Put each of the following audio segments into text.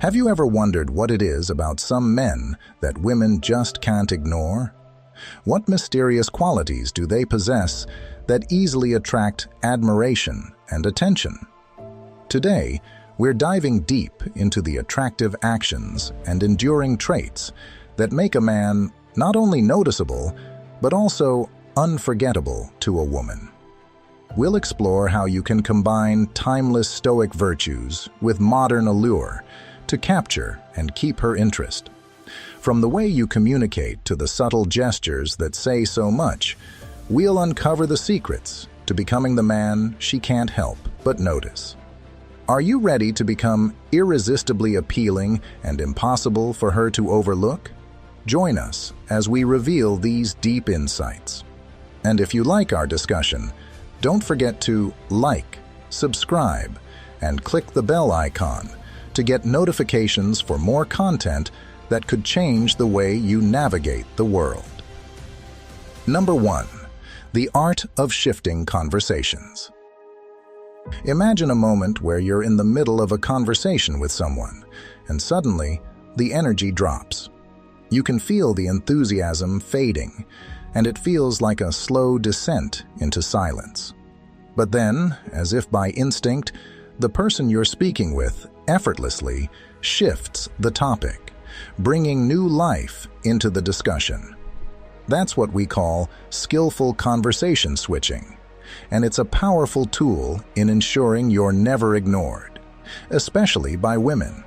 Have you ever wondered what it is about some men that women just can't ignore? What mysterious qualities do they possess that easily attract admiration and attention? Today, we're diving deep into the attractive actions and enduring traits that make a man not only noticeable, but also unforgettable to a woman. We'll explore how you can combine timeless Stoic virtues with modern allure to capture and keep her interest. From the way you communicate to the subtle gestures that say so much, we'll uncover the secrets to becoming the man she can't help but notice. Are you ready to become irresistibly appealing and impossible for her to overlook? Join us as we reveal these deep insights. And if you like our discussion, don't forget to like, subscribe, and click the bell icon to get notifications for more content that could change the way you navigate the world. Number 1. The art of shifting conversations. Imagine a moment where you're in the middle of a conversation with someone, and suddenly the energy drops. You can feel the enthusiasm fading, and it feels like a slow descent into silence. But then, as if by instinct, the person you're speaking with effortlessly shifts the topic, bringing new life into the discussion. That's what we call skillful conversation switching, and it's a powerful tool in ensuring you're never ignored, especially by women.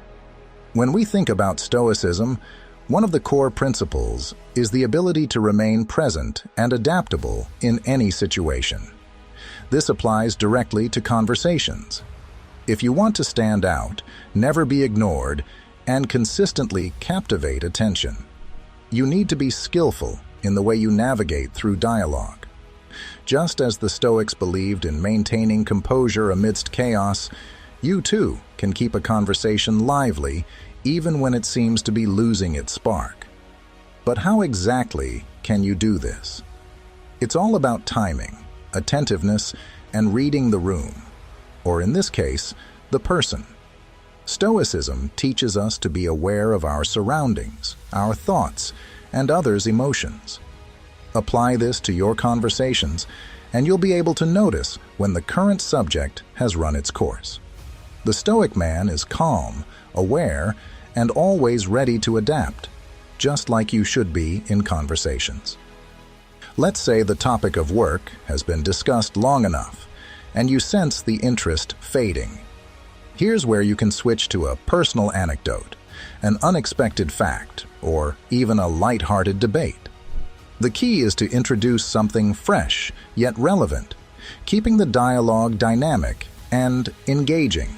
When we think about Stoicism, one of the core principles is the ability to remain present and adaptable in any situation. This applies directly to conversations. If you want to stand out, never be ignored, and consistently captivate attention, you need to be skillful in the way you navigate through dialogue. Just as the Stoics believed in maintaining composure amidst chaos, you too can keep a conversation lively even when it seems to be losing its spark. But how exactly can you do this? It's all about timing, attentiveness, and reading the room, or in this case, the person. Stoicism teaches us to be aware of our surroundings, our thoughts, and others' emotions. Apply this to your conversations, and you'll be able to notice when the current subject has run its course. The Stoic man is calm, aware, and always ready to adapt, just like you should be in conversations. Let's say the topic of work has been discussed long enough, and you sense the interest fading. Here's where you can switch to a personal anecdote, an unexpected fact, or even a light-hearted debate. The key is to introduce something fresh yet relevant, keeping the dialogue dynamic and engaging.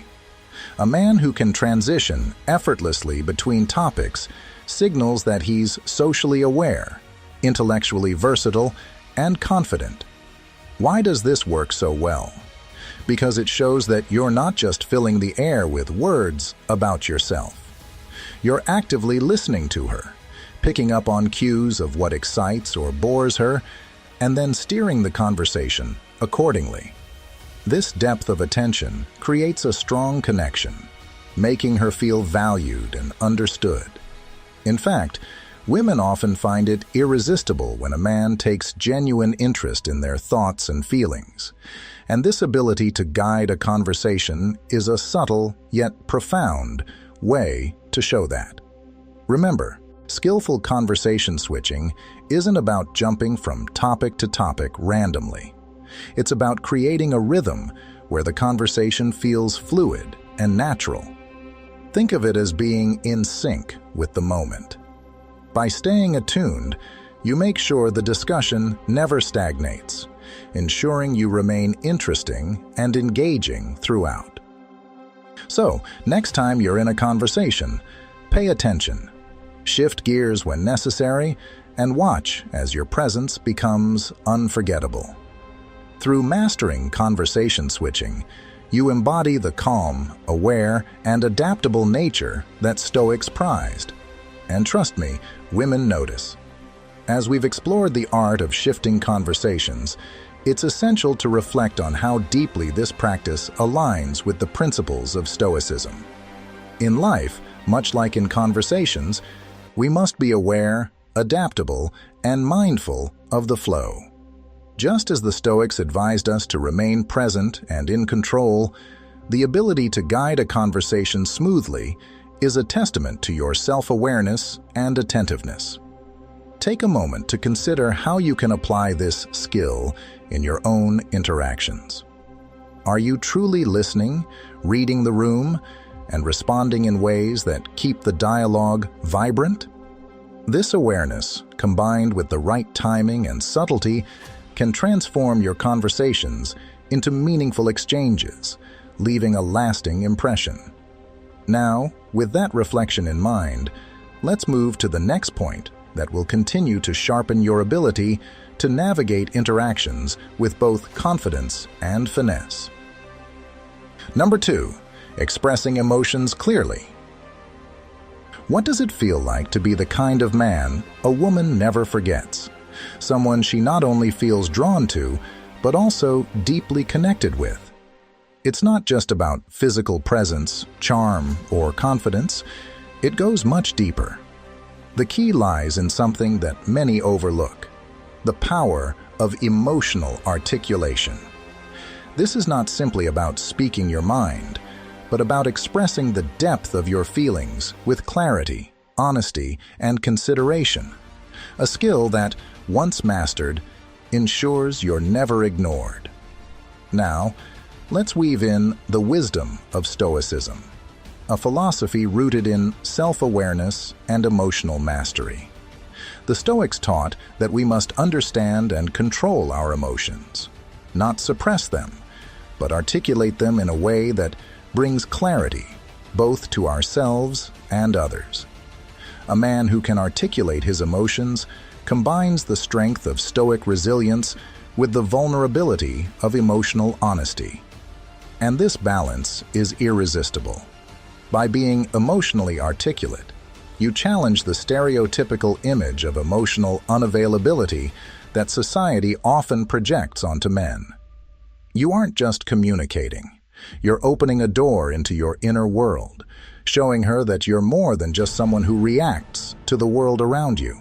A man who can transition effortlessly between topics signals that he's socially aware, intellectually versatile, and confident. Why does this work so well? Because it shows that you're not just filling the air with words about yourself. You're actively listening to her, picking up on cues of what excites or bores her, and then steering the conversation accordingly. This depth of attention creates a strong connection, making her feel valued and understood. In fact, women often find it irresistible when a man takes genuine interest in their thoughts and feelings, and this ability to guide a conversation is a subtle yet profound way to show that. Remember, skillful conversation switching isn't about jumping from topic to topic randomly. It's about creating a rhythm where the conversation feels fluid and natural. Think of it as being in sync with the moment. By staying attuned, you make sure the discussion never stagnates, ensuring you remain interesting and engaging throughout. So, next time you're in a conversation, pay attention, shift gears when necessary, and watch as your presence becomes unforgettable. Through mastering conversation switching, you embody the calm, aware, and adaptable nature that Stoics prized. And trust me, women notice. As we've explored the art of shifting conversations, it's essential to reflect on how deeply this practice aligns with the principles of Stoicism. In life, Much like in conversations, we must be aware, adaptable, and mindful of the flow. Just as the Stoics advised us to remain present and in control, the ability to guide a conversation smoothly is a testament to your self-awareness and attentiveness. Take a moment to consider how you can apply this skill in your own interactions. Are you truly listening, reading the room, and responding in ways that keep the dialogue vibrant? This awareness, combined with the right timing and subtlety, can transform your conversations into meaningful exchanges, leaving a lasting impression. Now, with that reflection in mind, let's move to the next point that will continue to sharpen your ability to navigate interactions with both confidence and finesse. Number 2, expressing emotions clearly. What does it feel like to be the kind of man a woman never forgets? Someone she not only feels drawn to, but also deeply connected with. It's not just about physical presence, charm, or confidence. It goes much deeper. The key lies in something that many overlook: the power of emotional articulation. This is not simply about speaking your mind, but about expressing the depth of your feelings with clarity, honesty, and consideration. A skill that, once mastered, ensures you're never ignored. Now, let's weave in the wisdom of Stoicism, a philosophy rooted in self-awareness and emotional mastery. The Stoics taught that we must understand and control our emotions, not suppress them, but articulate them in a way that brings clarity, both to ourselves and others. A man who can articulate his emotions combines the strength of Stoic resilience with the vulnerability of emotional honesty. And this balance is irresistible. By being emotionally articulate, you challenge the stereotypical image of emotional unavailability that society often projects onto men. You aren't just communicating. You're opening a door into your inner world, showing her that you're more than just someone who reacts to the world around you.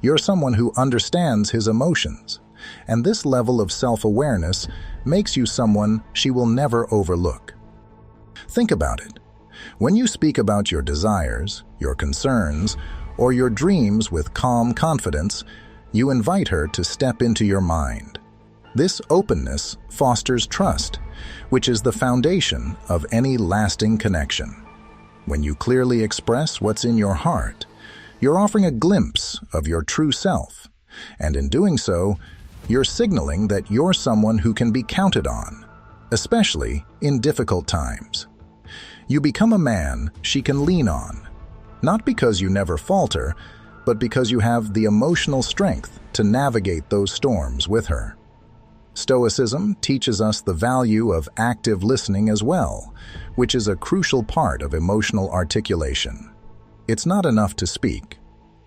You're someone who understands his emotions, and this level of self-awareness makes you someone she will never overlook. Think about it. When you speak about your desires, your concerns, or your dreams with calm confidence, you invite her to step into your mind. This openness fosters trust, which is the foundation of any lasting connection. When you clearly express what's in your heart, you're offering a glimpse of your true self, and in doing so, you're signaling that you're someone who can be counted on, especially in difficult times. You become a man she can lean on, not because you never falter, but because you have the emotional strength to navigate those storms with her. Stoicism teaches us the value of active listening as well, which is a crucial part of emotional articulation. It's not enough to speak.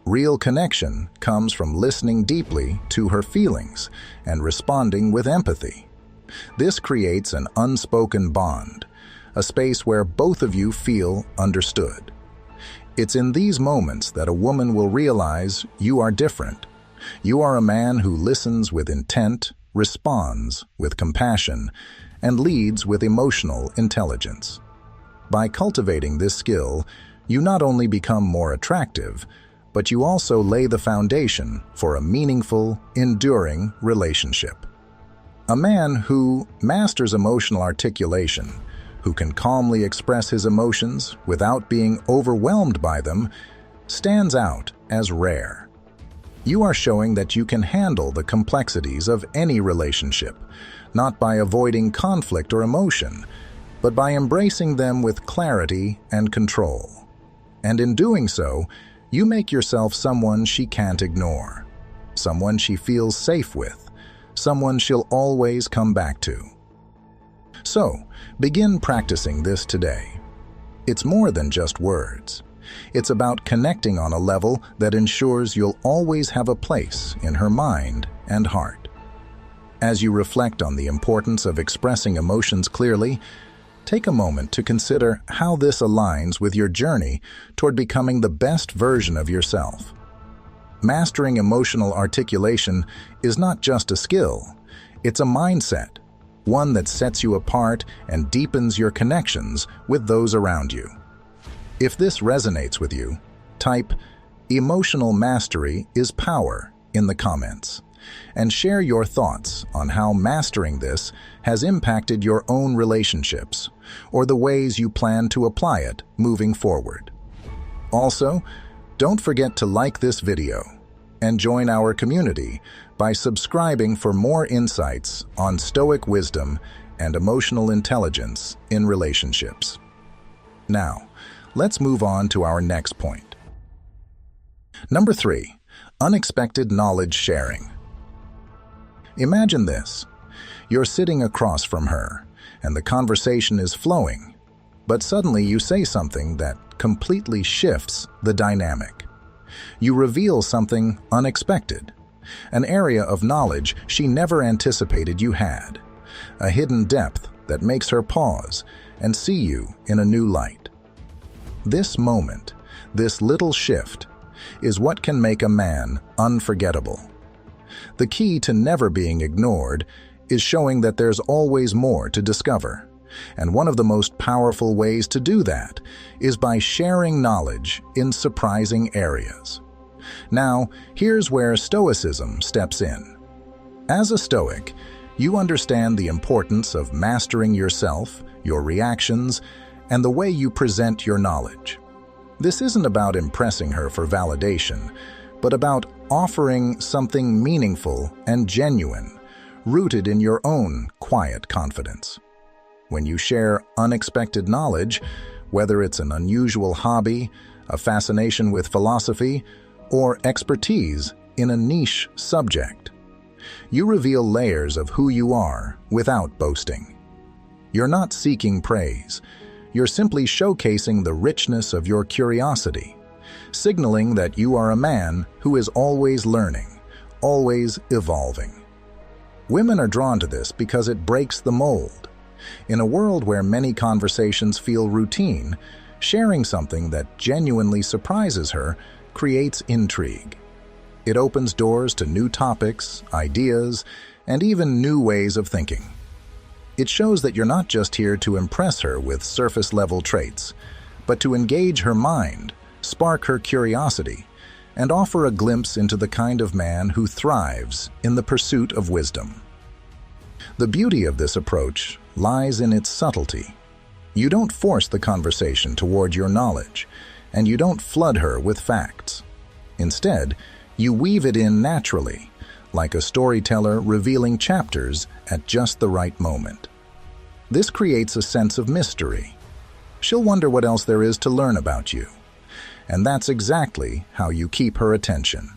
Real connection comes from listening deeply to her feelings and responding with empathy. This creates an unspoken bond, a space where both of you feel understood. It's in these moments that a woman will realize you are different. You are a man who listens with intent, responds with compassion, and leads with emotional intelligence. By cultivating this skill, you not only become more attractive, but you also lay the foundation for a meaningful, enduring relationship. A man who masters emotional articulation, who can calmly express his emotions without being overwhelmed by them, stands out as rare. You are showing that you can handle the complexities of any relationship, not by avoiding conflict or emotion, but by embracing them with clarity and control. And in doing so, you make yourself someone she can't ignore, someone she feels safe with, someone she'll always come back to. So, begin practicing this today. It's more than just words. It's about connecting on a level that ensures you'll always have a place in her mind and heart. As you reflect on the importance of expressing emotions clearly, Take a moment to consider how this aligns with your journey toward becoming the best version of yourself. Mastering emotional articulation is not just a skill, it's a mindset, one that sets you apart and deepens your connections with those around you. If this resonates with you, type "Emotional mastery is power" in the comments, and share your thoughts on how mastering this has impacted your own relationships or the ways you plan to apply it moving forward. Also, don't forget to like this video and join our community by subscribing for more insights on Stoic wisdom and emotional intelligence in relationships. Now, let's move on to our next point. Number 3, unexpected knowledge sharing. Imagine this. You're sitting across from her, and the conversation is flowing, but suddenly you say something that completely shifts the dynamic. You reveal something unexpected, an area of knowledge she never anticipated you had, a hidden depth that makes her pause and see you in a new light. This moment, this little shift, is what can make a man unforgettable. The key to never being ignored is showing that there's always more to discover. And one of the most powerful ways to do that is by sharing knowledge in surprising areas. Now, here's where Stoicism steps in. As a Stoic, you understand the importance of mastering yourself, your reactions, and the way you present your knowledge. This isn't about impressing her for validation, but about offering something meaningful and genuine, rooted in your own quiet confidence. When you share unexpected knowledge, whether it's an unusual hobby, a fascination with philosophy, or expertise in a niche subject, you reveal layers of who you are without boasting. You're not seeking praise. You're simply showcasing the richness of your curiosity, signaling that you are a man who is always learning, always evolving. Women are drawn to this because it breaks the mold. In a world where many conversations feel routine, sharing something that genuinely surprises her creates intrigue. It opens doors to new topics, ideas, and even new ways of thinking. It shows that you're not just here to impress her with surface-level traits, but to engage her mind, spark her curiosity, and offer a glimpse into the kind of man who thrives in the pursuit of wisdom. The beauty of this approach lies in its subtlety. You don't force the conversation toward your knowledge, and you don't flood her with facts. Instead, you weave it in naturally, like a storyteller revealing chapters at just the right moment. This creates a sense of mystery. She'll wonder what else there is to learn about you. And that's exactly how you keep her attention.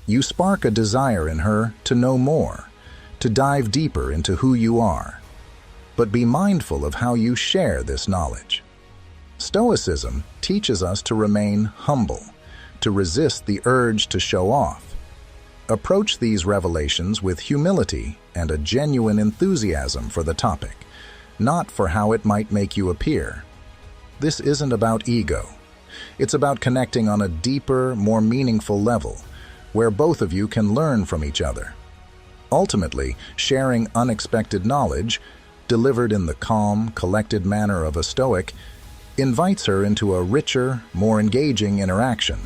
You spark a desire in her to know more, to dive deeper into who you are. But be mindful of how you share this knowledge. Stoicism teaches us to remain humble, to resist the urge to show off. Approach these revelations with humility and a genuine enthusiasm for the topic, not for how it might make you appear. This isn't about ego. It's about connecting on a deeper, more meaningful level, where both of you can learn from each other. Ultimately, sharing unexpected knowledge, delivered in the calm, collected manner of a Stoic, invites her into a richer, more engaging interaction.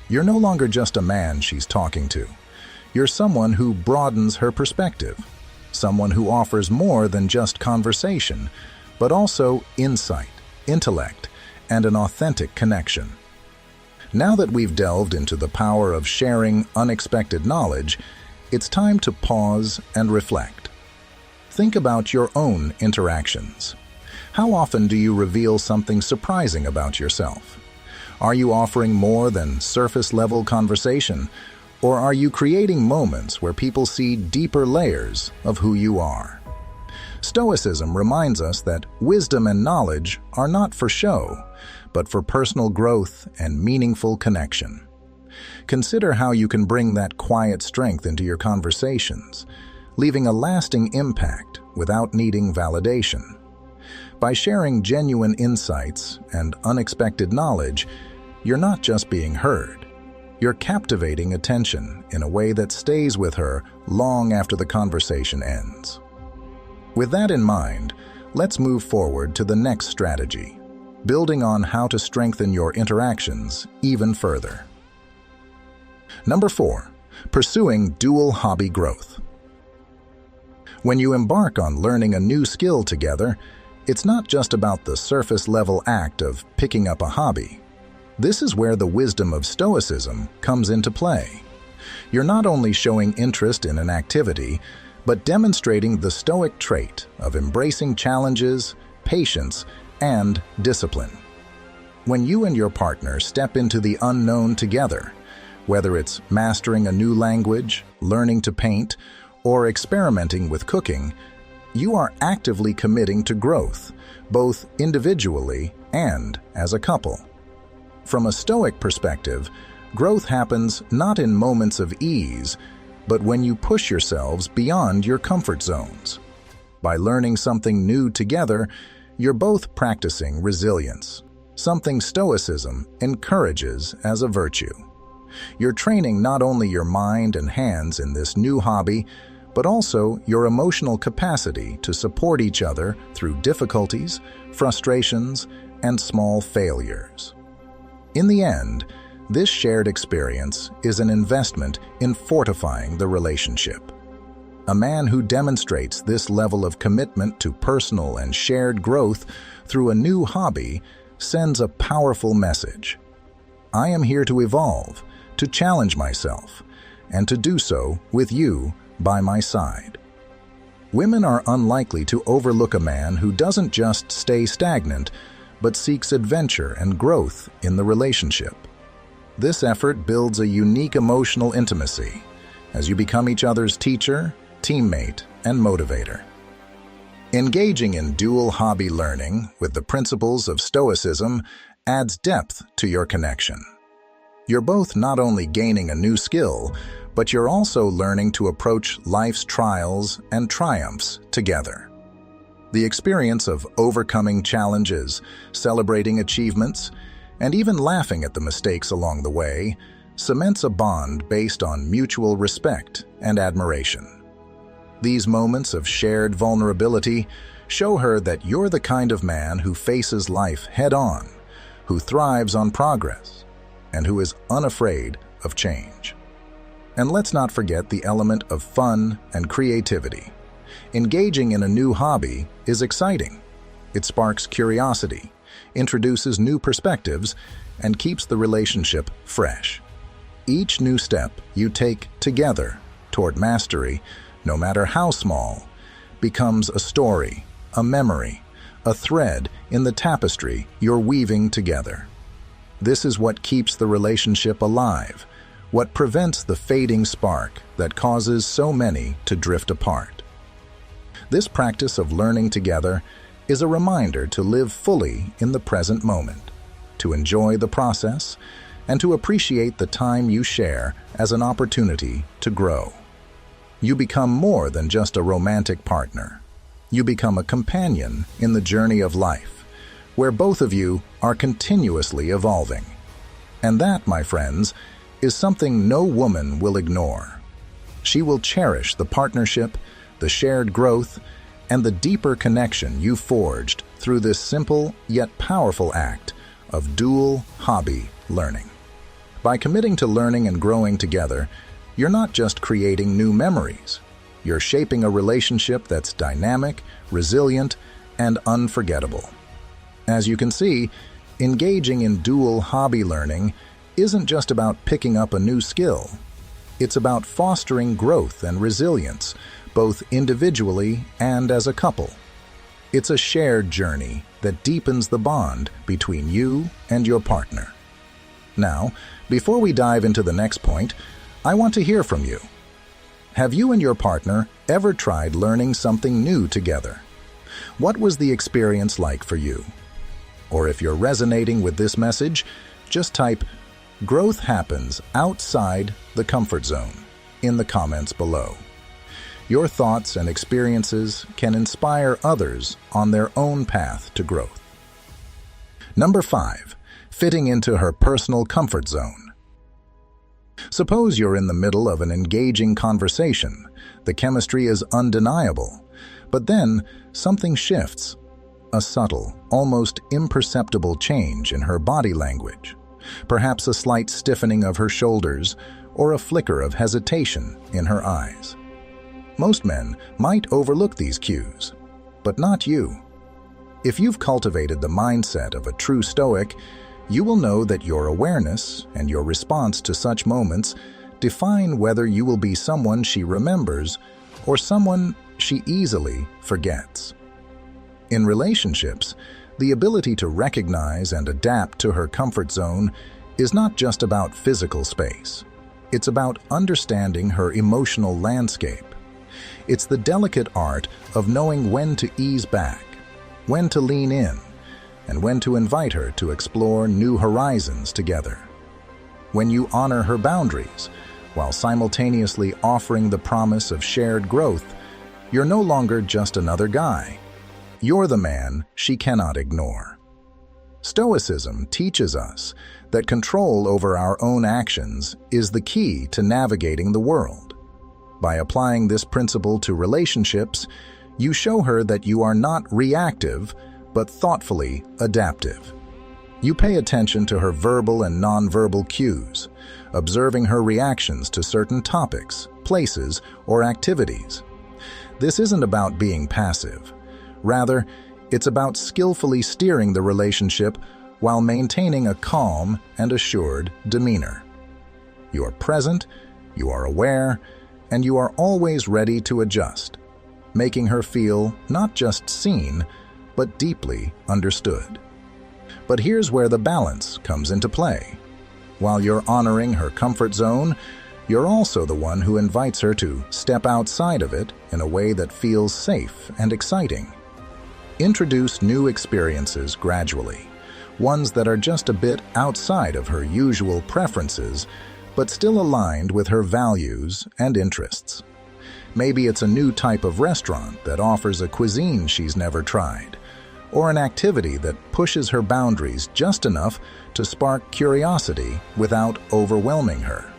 You're no longer just a man she's talking to. You're someone who broadens her perspective, someone who offers more than just conversation, but also insight, intellect, and an authentic connection. Now that we've delved into the power of sharing unexpected knowledge, it's time to pause and reflect. Think about your own interactions. How often do you reveal something surprising about yourself? Are you offering more than surface-level conversation, or are you creating moments where people see deeper layers of who you are? Stoicism reminds us that wisdom and knowledge are not for show, but for personal growth and meaningful connection. Consider how you can bring that quiet strength into your conversations, leaving a lasting impact without needing validation. By sharing genuine insights and unexpected knowledge, you're not just being heard. You're captivating attention in a way that stays with her long after the conversation ends. With that in mind, let's move forward to the next strategy, building on how to strengthen your interactions even further. Number 4, pursuing dual hobby growth. When you embark on learning a new skill together, it's not just about the surface-level act of picking up a hobby. This is where the wisdom of Stoicism comes into play. You're not only showing interest in an activity, but demonstrating the Stoic trait of embracing challenges, patience, and discipline. When you and your partner step into the unknown together, whether it's mastering a new language, learning to paint, or experimenting with cooking, you are actively committing to growth, both individually and as a couple. From a Stoic perspective, growth happens not in moments of ease, but when you push yourselves beyond your comfort zones. By learning something new together, you're both practicing resilience, something Stoicism encourages as a virtue. You're training not only your mind and hands in this new hobby, but also your emotional capacity to support each other through difficulties, frustrations, and small failures. In the end, this shared experience is an investment in fortifying the relationship. A man who demonstrates this level of commitment to personal and shared growth through a new hobby sends a powerful message. I am here to evolve, to challenge myself, and to do so with you by my side. Women are unlikely to overlook a man who doesn't just stay stagnant, but seeks adventure and growth in the relationship. This effort builds a unique emotional intimacy as you become each other's teacher, teammate, and motivator. Engaging in dual hobby learning with the principles of Stoicism adds depth to your connection. You're both not only gaining a new skill, but you're also learning to approach life's trials and triumphs together. The experience of overcoming challenges, celebrating achievements, and even laughing at the mistakes along the way cements a bond based on mutual respect and admiration. These moments of shared vulnerability show her that you're the kind of man who faces life head-on, who thrives on progress, and who is unafraid of change. And let's not forget the element of fun and creativity. Engaging in a new hobby is exciting. It sparks curiosity, introduces new perspectives, and keeps the relationship fresh. Each new step you take together toward mastery, no matter how small, becomes a story, a memory, a thread in the tapestry you're weaving together. This is what keeps the relationship alive, what prevents the fading spark that causes so many to drift apart. This practice of learning together is a reminder to live fully in the present moment, to enjoy the process, and to appreciate the time you share as an opportunity to grow. You become more than just a romantic partner. You become a companion in the journey of life, where both of you are continuously evolving. And that, my friends, is something no woman will ignore. She will cherish the partnership, the shared growth, and the deeper connection you forged through this simple yet powerful act of dual hobby learning. By committing to learning and growing together, you're not just creating new memories. You're shaping a relationship that's dynamic, resilient, and unforgettable. As you can see, engaging in dual hobby learning isn't just about picking up a new skill. It's about fostering growth and resilience, both individually and as a couple. It's a shared journey that deepens the bond between you and your partner. Now, before we dive into the next point, I want to hear from you. Have you and your partner ever tried learning something new together? What was the experience like for you? Or if you're resonating with this message, just type "Growth happens outside the comfort zone" in the comments below. Your thoughts and experiences can inspire others on their own path to growth. Number 5. Fitting into her personal comfort zone. Suppose you're in the middle of an engaging conversation. The chemistry is undeniable, but then something shifts. A subtle, almost imperceptible change in her body language. Perhaps a slight stiffening of her shoulders or a flicker of hesitation in her eyes. Most men might overlook these cues, but not you. If you've cultivated the mindset of a true Stoic, you will know that your awareness and your response to such moments define whether you will be someone she remembers or someone she easily forgets. In relationships, the ability to recognize and adapt to her comfort zone is not just about physical space. It's about understanding her emotional landscape. It's the delicate art of knowing when to ease back, when to lean in, and when to invite her to explore new horizons together. When you honor her boundaries, while simultaneously offering the promise of shared growth, you're no longer just another guy. You're the man she cannot ignore. Stoicism teaches us that control over our own actions is the key to navigating the world. By applying this principle to relationships, you show her that you are not reactive, but thoughtfully adaptive. You pay attention to her verbal and nonverbal cues, observing her reactions to certain topics, places, or activities. This isn't about being passive. Rather, it's about skillfully steering the relationship while maintaining a calm and assured demeanor. You are present, you are aware, and you are always ready to adjust, making her feel not just seen, but deeply understood. But here's where the balance comes into play. While you're honoring her comfort zone, you're also the one who invites her to step outside of it in a way that feels safe and exciting. Introduce new experiences gradually, ones that are just a bit outside of her usual preferences, but still aligned with her values and interests. Maybe it's a new type of restaurant that offers a cuisine she's never tried, or an activity that pushes her boundaries just enough to spark curiosity without overwhelming her.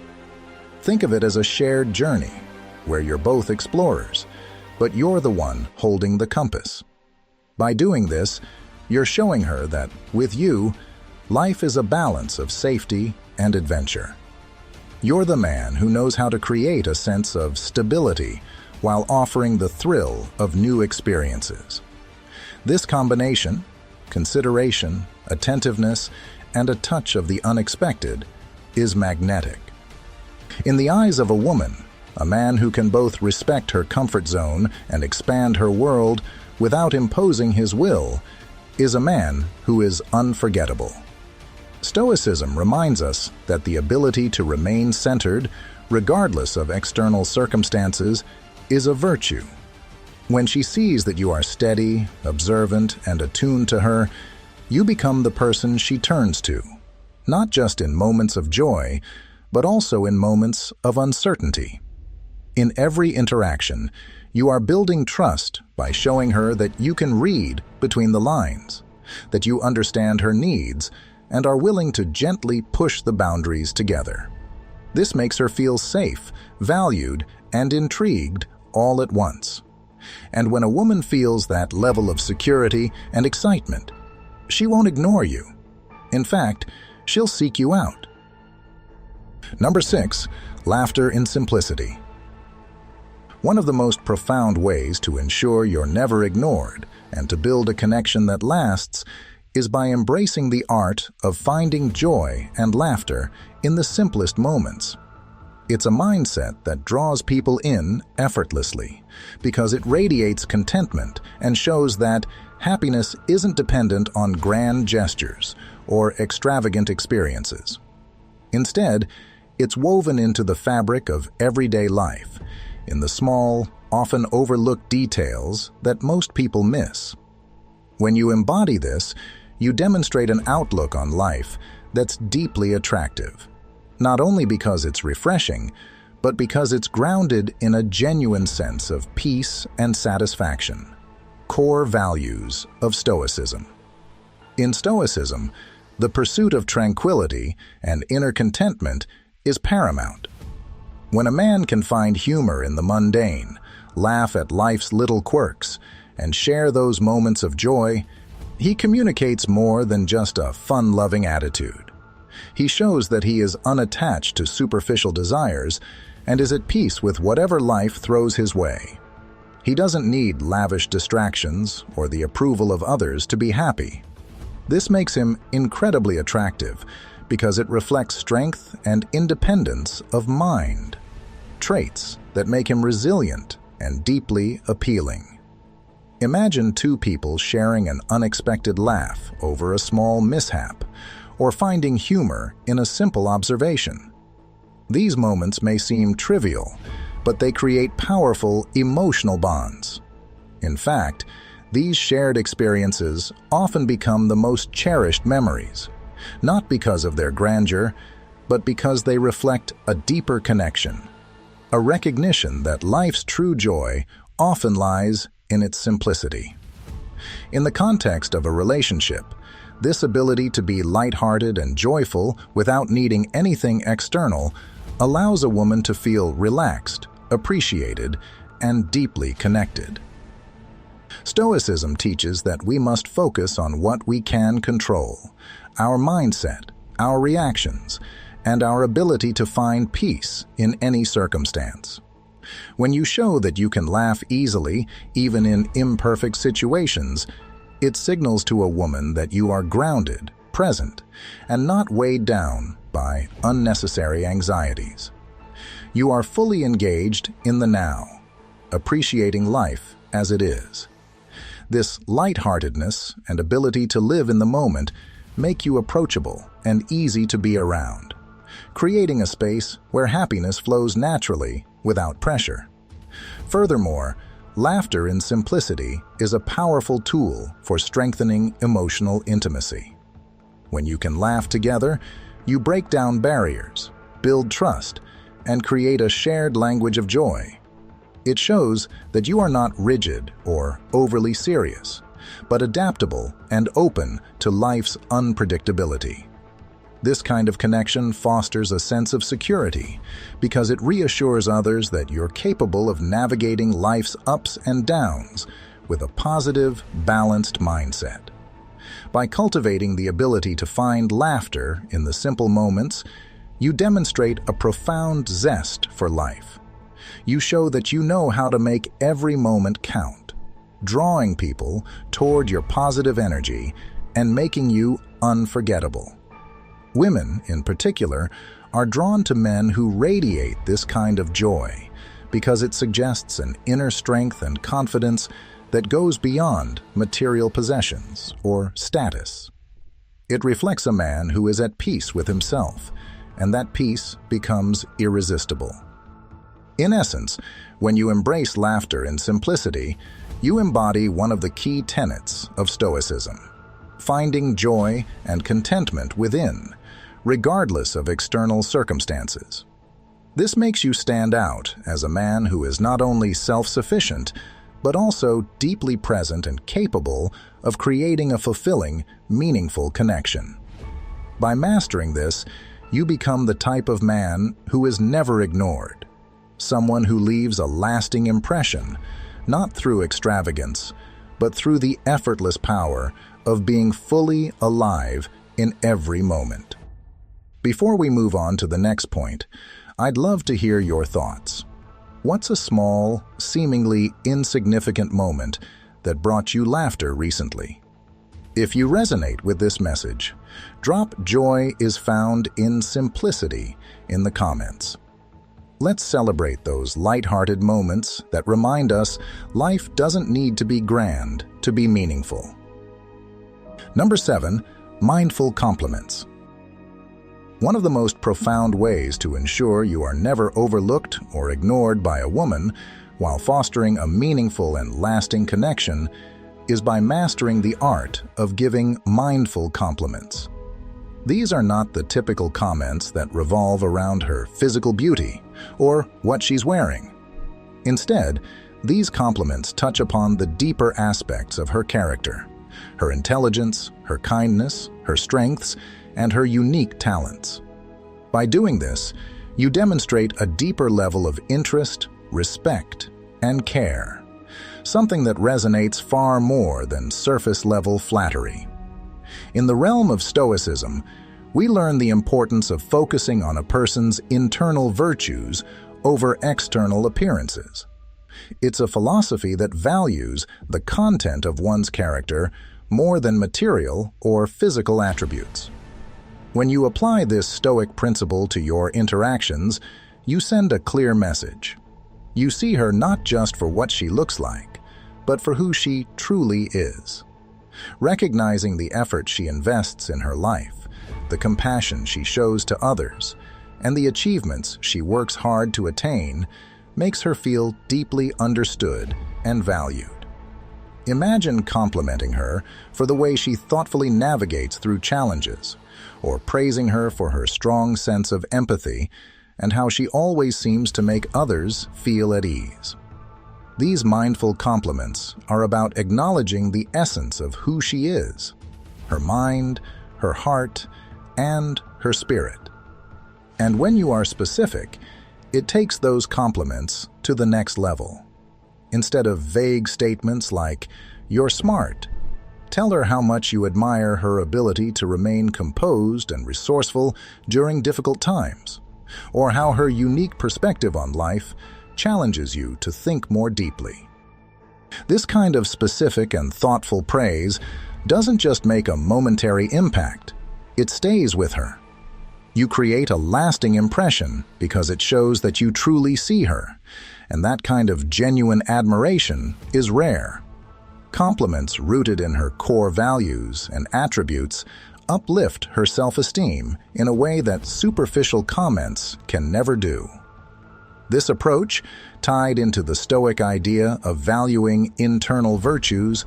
Think of it as a shared journey, where you're both explorers, but you're the one holding the compass. By doing this, you're showing her that, with you, life is a balance of safety and adventure. You're the man who knows how to create a sense of stability while offering the thrill of new experiences. This combination, consideration, attentiveness, and a touch of the unexpected, is magnetic. In the eyes of a woman, a man who can both respect her comfort zone and expand her world without imposing his will, is a man who is unforgettable. Stoicism reminds us that the ability to remain centered, regardless of external circumstances, is a virtue. When she sees that you are steady, observant, and attuned to her, you become the person she turns to, not just in moments of joy, but also in moments of uncertainty. In every interaction, you are building trust by showing her that you can read between the lines, that you understand her needs, and are willing to gently push the boundaries together. This makes her feel safe, valued, and intrigued all at once. And when a woman feels that level of security and excitement, she won't ignore you. In fact, she'll seek you out. Number 6, laughter in simplicity. One of the most profound ways to ensure you're never ignored and to build a connection that lasts is by embracing the art of finding joy and laughter in the simplest moments. It's a mindset that draws people in effortlessly because it radiates contentment and shows that happiness isn't dependent on grand gestures or extravagant experiences. Instead, it's woven into the fabric of everyday life, in the small, often overlooked details that most people miss. When you embody this, you demonstrate an outlook on life that's deeply attractive, not only because it's refreshing, but because it's grounded in a genuine sense of peace and satisfaction, core values of Stoicism. In Stoicism, the pursuit of tranquility and inner contentment is paramount. When a man can find humor in the mundane, laugh at life's little quirks, and share those moments of joy, he communicates more than just a fun-loving attitude. He shows that he is unattached to superficial desires and is at peace with whatever life throws his way. He doesn't need lavish distractions or the approval of others to be happy. This makes him incredibly attractive because it reflects strength and independence of mind, traits that make him resilient and deeply appealing. Imagine two people sharing an unexpected laugh over a small mishap, or finding humor in a simple observation. These moments may seem trivial, but they create powerful emotional bonds. In fact, these shared experiences often become the most cherished memories, not because of their grandeur, but because they reflect a deeper connection, a recognition that life's true joy often lies in its simplicity. In the context of a relationship, this ability to be lighthearted and joyful without needing anything external allows a woman to feel relaxed, appreciated, and deeply connected. Stoicism teaches that we must focus on what we can control: our mindset, our reactions, and our ability to find peace in any circumstance. When you show that you can laugh easily, even in imperfect situations, it signals to a woman that you are grounded, present, and not weighed down by unnecessary anxieties. You are fully engaged in the now, appreciating life as it is. This lightheartedness and ability to live in the moment make you approachable and easy to be around, creating a space where happiness flows naturally without pressure. Furthermore, laughter in simplicity is a powerful tool for strengthening emotional intimacy. When you can laugh together, you break down barriers, build trust, and create a shared language of joy. It shows that you are not rigid or overly serious, but adaptable and open to life's unpredictability. This kind of connection fosters a sense of security because it reassures others that you're capable of navigating life's ups and downs with a positive, balanced mindset. By cultivating the ability to find laughter in the simple moments, you demonstrate a profound zest for life. You show that you know how to make every moment count, drawing people toward your positive energy and making you unforgettable. Women, in particular, are drawn to men who radiate this kind of joy because it suggests an inner strength and confidence that goes beyond material possessions or status. It reflects a man who is at peace with himself, and that peace becomes irresistible. In essence, when you embrace laughter in simplicity, you embody one of the key tenets of Stoicism: finding joy and contentment within, regardless of external circumstances. This makes you stand out as a man who is not only self-sufficient, but also deeply present and capable of creating a fulfilling, meaningful connection. By mastering this, you become the type of man who is never ignored, someone who leaves a lasting impression, not through extravagance, but through the effortless power of being fully alive in every moment. Before we move on to the next point, I'd love to hear your thoughts. What's a small, seemingly insignificant moment that brought you laughter recently? If you resonate with this message, drop "Joy is found in simplicity" in the comments. Let's celebrate those lighthearted moments that remind us life doesn't need to be grand to be meaningful. Number 7, mindful compliments. One of the most profound ways to ensure you are never overlooked or ignored by a woman while fostering a meaningful and lasting connection is by mastering the art of giving mindful compliments. These are not the typical comments that revolve around her physical beauty or what she's wearing. Instead, these compliments touch upon the deeper aspects of her character, her intelligence, her kindness, her strengths, and her unique talents. By doing this, you demonstrate a deeper level of interest, respect, and care, something that resonates far more than surface-level flattery. In the realm of Stoicism, we learn the importance of focusing on a person's internal virtues over external appearances. It's a philosophy that values the content of one's character more than material or physical attributes. When you apply this Stoic principle to your interactions, you send a clear message. You see her not just for what she looks like, but for who she truly is. Recognizing the effort she invests in her life, the compassion she shows to others, and the achievements she works hard to attain makes her feel deeply understood and valued. Imagine complimenting her for the way she thoughtfully navigates through challenges, or praising her for her strong sense of empathy and how she always seems to make others feel at ease. These mindful compliments are about acknowledging the essence of who she is, her mind, her heart, and her spirit. And when you are specific, it takes those compliments to the next level. Instead of vague statements like, "You're smart," tell her how much you admire her ability to remain composed and resourceful during difficult times, or how her unique perspective on life challenges you to think more deeply. This kind of specific and thoughtful praise doesn't just make a momentary impact, it stays with her. You create a lasting impression because it shows that you truly see her, and that kind of genuine admiration is rare. Compliments rooted in her core values and attributes uplift her self-esteem in a way that superficial comments can never do. This approach, tied into the Stoic idea of valuing internal virtues,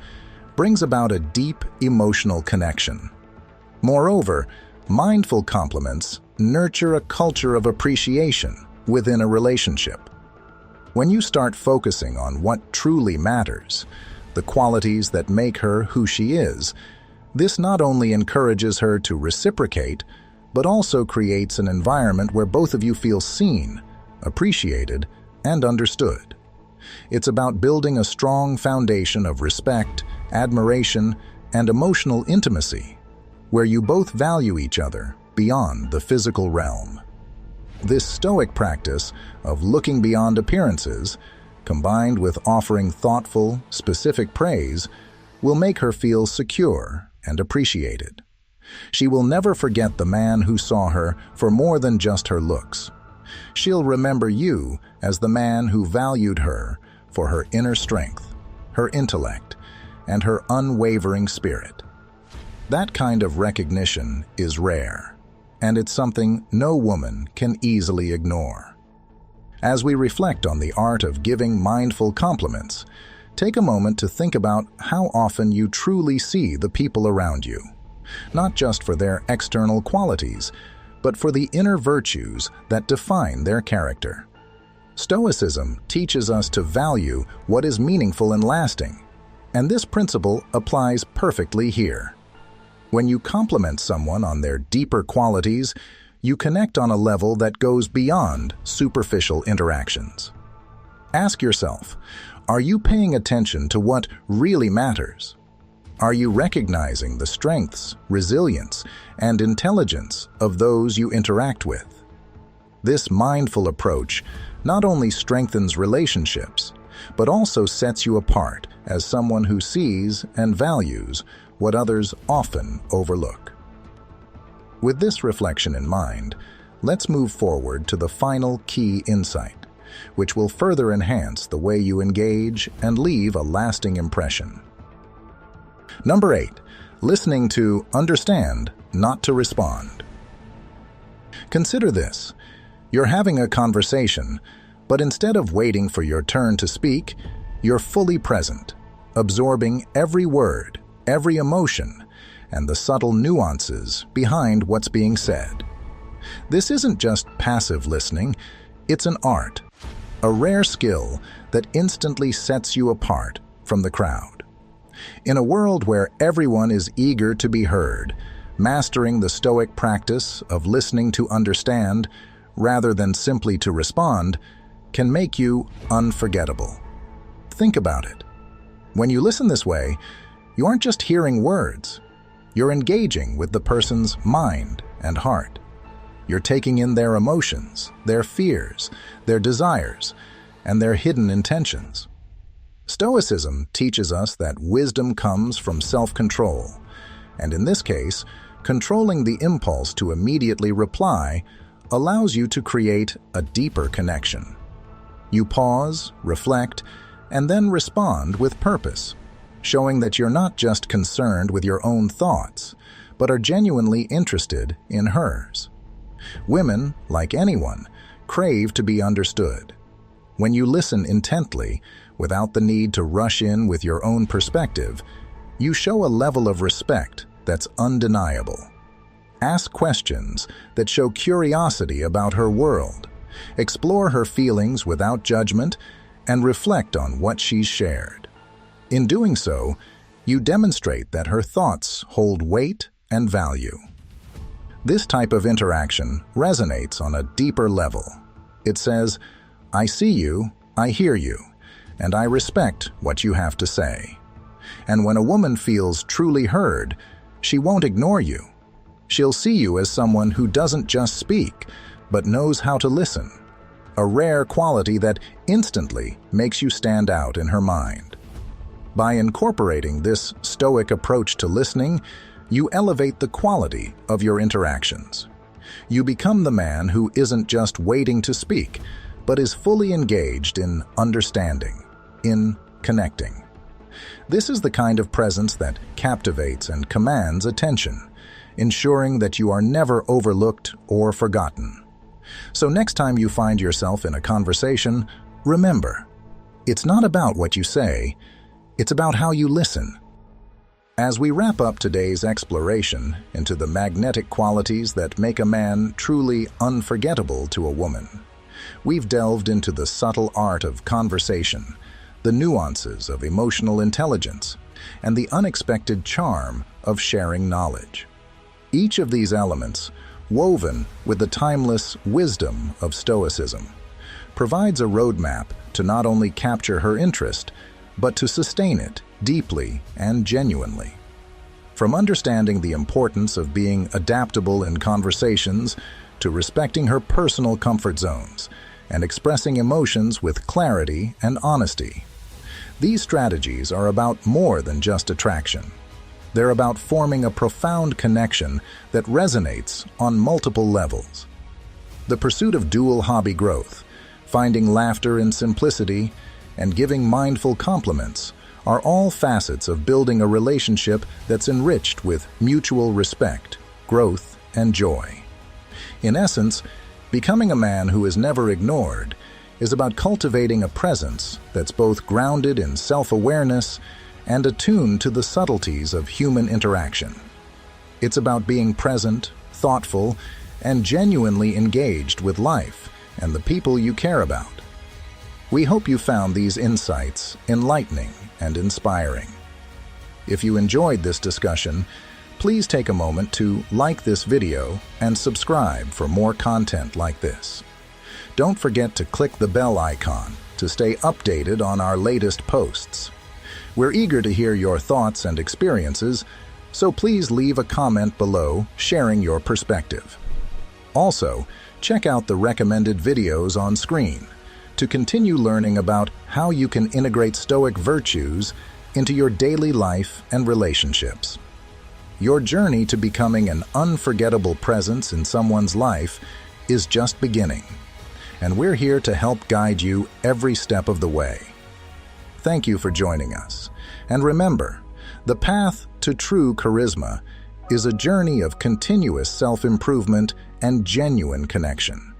brings about a deep emotional connection. Moreover, mindful compliments nurture a culture of appreciation within a relationship. When you start focusing on what truly matters, the qualities that make her who she is, this not only encourages her to reciprocate, but also creates an environment where both of you feel seen, appreciated, and understood. It's about building a strong foundation of respect, admiration, and emotional intimacy, where you both value each other beyond the physical realm. This Stoic practice of looking beyond appearances, combined with offering thoughtful, specific praise, will make her feel secure and appreciated. She will never forget the man who saw her for more than just her looks. She'll remember you as the man who valued her for her inner strength, her intellect, and her unwavering spirit. That kind of recognition is rare, and it's something no woman can easily ignore. As we reflect on the art of giving mindful compliments, take a moment to think about how often you truly see the people around you, not just for their external qualities, but for the inner virtues that define their character. Stoicism teaches us to value what is meaningful and lasting, and this principle applies perfectly here. When you compliment someone on their deeper qualities, you connect on a level that goes beyond superficial interactions. Ask yourself, are you paying attention to what really matters? Are you recognizing the strengths, resilience, and intelligence of those you interact with? This mindful approach not only strengthens relationships, but also sets you apart as someone who sees and values what others often overlook. With this reflection in mind, let's move forward to the final key insight, which will further enhance the way you engage and leave a lasting impression. Number 8, listening to understand, not to respond. Consider this. You're having a conversation, but instead of waiting for your turn to speak, you're fully present, absorbing every word, every emotion, and the subtle nuances behind what's being said. This isn't just passive listening, It's an art, a rare skill that instantly sets you apart from the crowd. In a world where everyone is eager to be heard, mastering the Stoic practice of listening to understand rather than simply to respond can make you unforgettable. Think about it. When you listen this way, you aren't just hearing words. You're engaging with the person's mind and heart. You're taking in their emotions, their fears, their desires, and their hidden intentions. Stoicism teaches us that wisdom comes from self-control, and in this case, controlling the impulse to immediately reply allows you to create a deeper connection. You pause, reflect, and then respond with purpose, showing that you're not just concerned with your own thoughts, but are genuinely interested in hers. Women, like anyone, crave to be understood. When you listen intently, without the need to rush in with your own perspective, you show a level of respect that's undeniable. Ask questions that show curiosity about her world, explore her feelings without judgment, and reflect on what she's shared. In doing so, you demonstrate that her thoughts hold weight and value. This type of interaction resonates on a deeper level. It says, "I see you, I hear you, and I respect what you have to say." And when a woman feels truly heard, she won't ignore you. She'll see you as someone who doesn't just speak, but knows how to listen, a rare quality that instantly makes you stand out in her mind. By incorporating this Stoic approach to listening, you elevate the quality of your interactions. You become the man who isn't just waiting to speak, but is fully engaged in understanding, in connecting. This is the kind of presence that captivates and commands attention, ensuring that you are never overlooked or forgotten. So next time you find yourself in a conversation, remember, it's not about what you say, it's about how you listen. As we wrap up today's exploration into the magnetic qualities that make a man truly unforgettable to a woman, we've delved into the subtle art of conversation, the nuances of emotional intelligence, and the unexpected charm of sharing knowledge. Each of these elements, woven with the timeless wisdom of Stoicism, provides a roadmap to not only capture her interest, but to sustain it deeply and genuinely. From understanding the importance of being adaptable in conversations to respecting her personal comfort zones and expressing emotions with clarity and honesty, these strategies are about more than just attraction. They're about forming a profound connection that resonates on multiple levels. The pursuit of dual hobby growth, finding laughter in simplicity, and giving mindful compliments are all facets of building a relationship that's enriched with mutual respect, growth, and joy. In essence, becoming a man who is never ignored is about cultivating a presence that's both grounded in self-awareness and attuned to the subtleties of human interaction. It's about being present, thoughtful, and genuinely engaged with life and the people you care about. We hope you found these insights enlightening and inspiring. If you enjoyed this discussion, please take a moment to like this video and subscribe for more content like this. Don't forget to click the bell icon to stay updated on our latest posts. We're eager to hear your thoughts and experiences, so please leave a comment below sharing your perspective. Also, check out the recommended videos on screen to continue learning about how you can integrate Stoic virtues into your daily life and relationships. Your journey to becoming an unforgettable presence in someone's life is just beginning, and we're here to help guide you every step of the way. Thank you for joining us, and remember, the path to true charisma is a journey of continuous self-improvement and genuine connection.